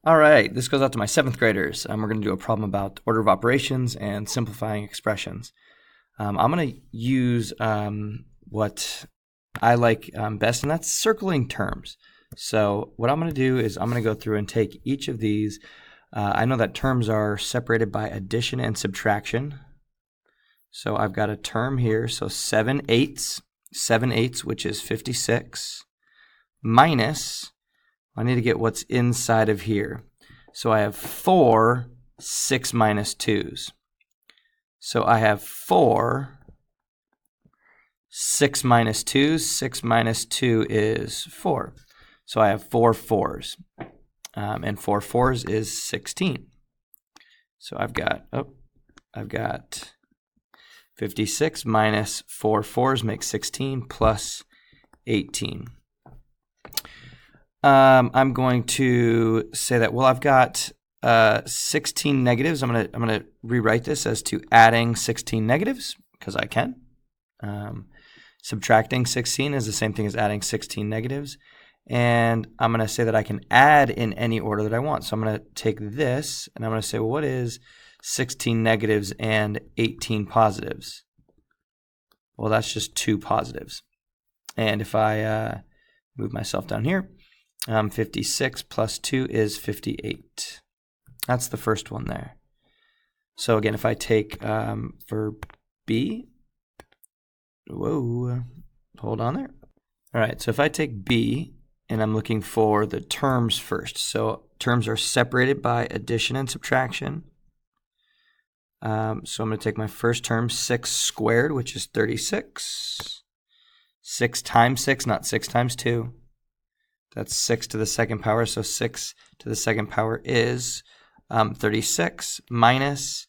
All right, this goes out to my 7th graders. We're going to do a problem about order of operations and simplifying expressions. I'm going to use what I like best, and that's circling terms. So what I'm going to do is I'm going to go through and take each of these. I know that terms are separated by addition and subtraction. So I've got a term here, so 7/8, which is 56, minus, I need to get what's inside of here. So I have 4 6 minus 2's. So I have 4 6 minus 2's. 6 minus 2 is 4. So I have 4 4's. And 4 4's is 16. So I've got 56 minus 4 4's makes 16 plus 18. I'm going to say that, well, I've got 16 negatives. I'm gonna rewrite this as to adding 16 negatives, because I can. Subtracting 16 is the same thing as adding 16 negatives. And I'm going to say that I can add in any order that I want. So I'm going to take this, and I'm going to say, well, what is 16 negatives and 18 positives? Well, that's just 2 positives. And if I move myself down here, 56 plus 2 is 58. That's the first one there. So again, if I take for B, whoa, hold on there. All right, so if I take B and I'm looking for the terms first. So terms are separated by addition and subtraction. So I'm going to take my first term, 6 squared, which is 36. 6 times 6, not 6 times 2. That's 6 to the second power, so 6 to the second power is 36, minus,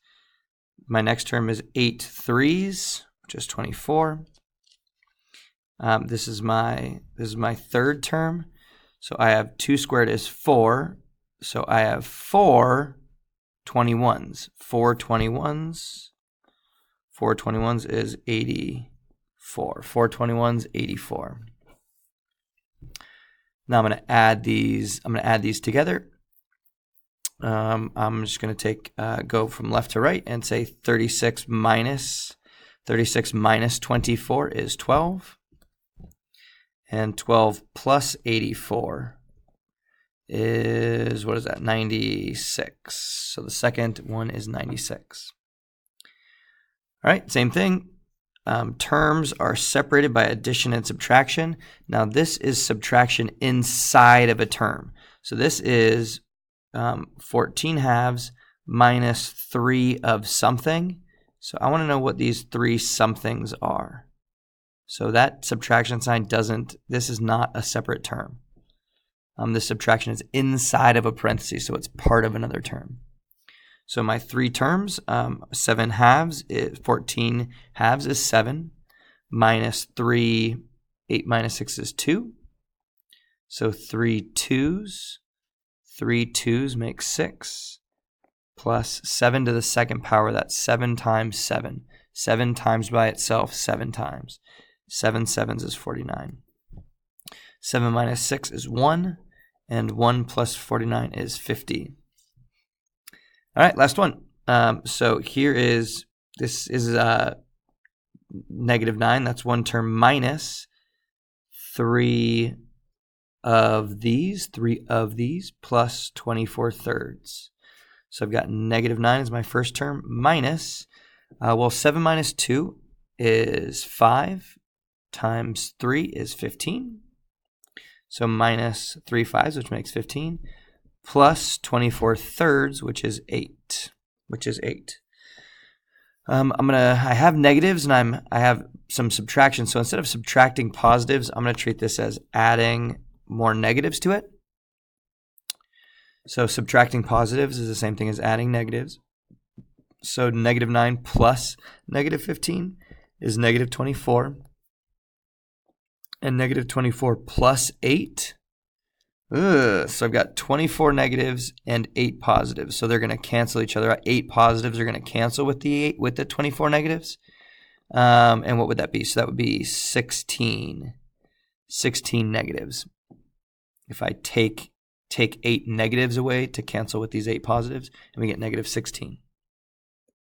my next term is 8 3's, which is 24. This is my third term, so I have 2 squared is 4, so I have 4 21's. 4 21's. 4 21's is 84. 4 21's 84. Now I'm going to add these. I'm going to add these together. I'm just going to take go from left to right and say 36 minus 24 is 12, and 12 plus 84 is, what is that? 96. So the second one is 96. All right, same thing. Terms are separated by addition and subtraction. Now this is subtraction inside of a term. So this is 14 halves minus 3 of something. So I want to know what these 3 somethings are. So that subtraction sign doesn't, this is not a separate term. This subtraction is inside of a parenthesis, so it's part of another term. So my 3 terms, 7 halves, 14 halves is 7, minus 3, 8 minus 6 is 2. So 3 2's make 6, plus 7 to the second power, that's 7 times 7. 7 times by itself, 7 times. 7 7's is 49. 7 minus 6 is 1, and 1 plus 49 is 50. All right, last one. So here is, this is -9. That's one term, minus 3 of these, plus 24 thirds. So I've got -9 is my first term, minus, well, 7 minus 2 is 5, times 3 is 15. So minus 3 5's, which makes 15. Plus 24 thirds, which is 8. I have negatives and I have some subtraction. So instead of subtracting positives, I'm going to treat this as adding more negatives to it. So subtracting positives is the same thing as adding negatives. So -9 plus -15 is -24. And -24 plus 8. So I've got 24 negatives and 8 positives. So they're going to cancel each other out. 8 positives are going to cancel with the 24 negatives. And what would that be? So that would be 16 negatives. If I take take 8 negatives away to cancel with these 8 positives, and we get negative 16.